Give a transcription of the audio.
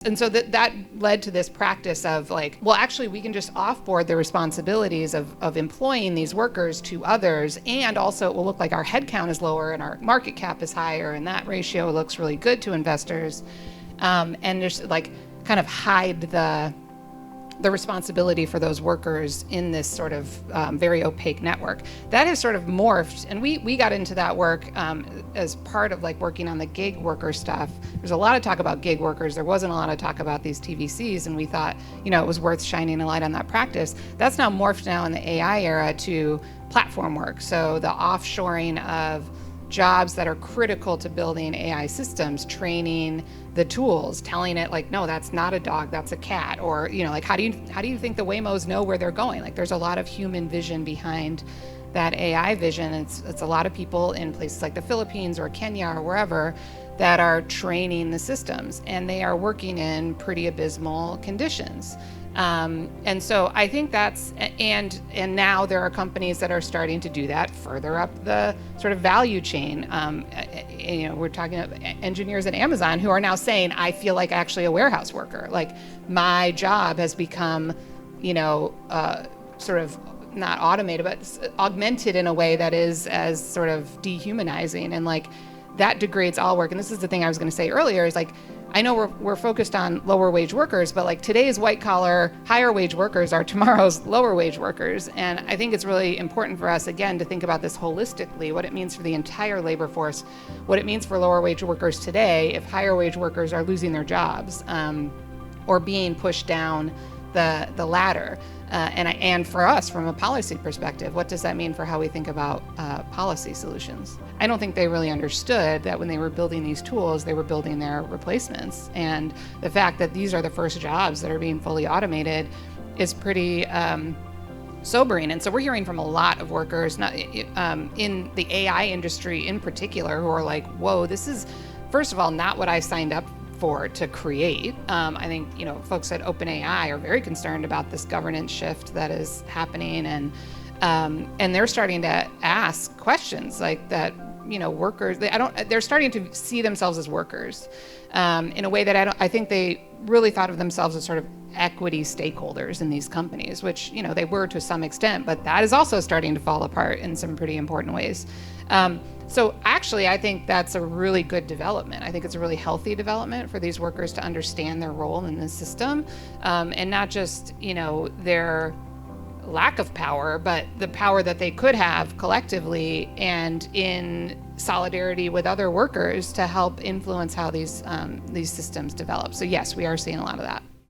And so that led to this practice of like, well, actually, we can just offboard the responsibilities of employing these workers to others. And also it will look like our headcount is lower and our market cap is higher. And that ratio looks really good to investors. And just like kind of hide the responsibility for those workers in this sort of very opaque network. That has sort of morphed, and we got into that work as part of like working on the gig worker stuff. There's a lot of talk about gig workers. There wasn't a lot of talk about these TVCs, and we thought, it was worth shining a light on that practice. That's now morphed now in the AI era to platform work. So the offshoring of jobs that are critical to building AI systems, training the tools, telling it like, no, that's not a dog, that's a cat, or like how do you think the Waymos know where they're going? Like there's a lot of human vision behind that AI vision. It's a lot of people in places like the Philippines or Kenya or wherever that are training the systems, and they are working in pretty abysmal conditions. And so I think that's, and now there are companies that are starting to do that further up the sort of value chain. We're talking about engineers at Amazon who are now saying, I feel like actually a warehouse worker. Like my job has become, sort of not automated, but augmented in a way that is as sort of dehumanizing, and like that degrades all work. And this is the thing I was going to say earlier is like, I know we're focused on lower wage workers, but like today's white collar, higher wage workers are tomorrow's lower wage workers. And I think it's really important for us, again, to think about this holistically, what it means for the entire labor force, what it means for lower wage workers today if higher wage workers are losing their jobs or being pushed down the ladder. And for us, from a policy perspective, what does that mean for how we think about policy solutions? I don't think they really understood that when they were building these tools, they were building their replacements. And the fact that these are the first jobs that are being fully automated is pretty sobering. And so we're hearing from a lot of workers in the AI industry in particular who are like, whoa, this is, first of all, not what I signed up for to create. I think folks at OpenAI are very concerned about this governance shift that is happening, and they're starting to ask questions like that. Workers, they're starting to see themselves as workers in a way that I think they really thought of themselves as sort of equity stakeholders in these companies, which they were to some extent, but that is also starting to fall apart in some pretty important ways. So actually, I think that's a really good development. I think it's a really healthy development for these workers to understand their role in the system, and not just, their lack of power, but the power that they could have collectively and in solidarity with other workers to help influence how these systems develop. So yes, we are seeing a lot of that.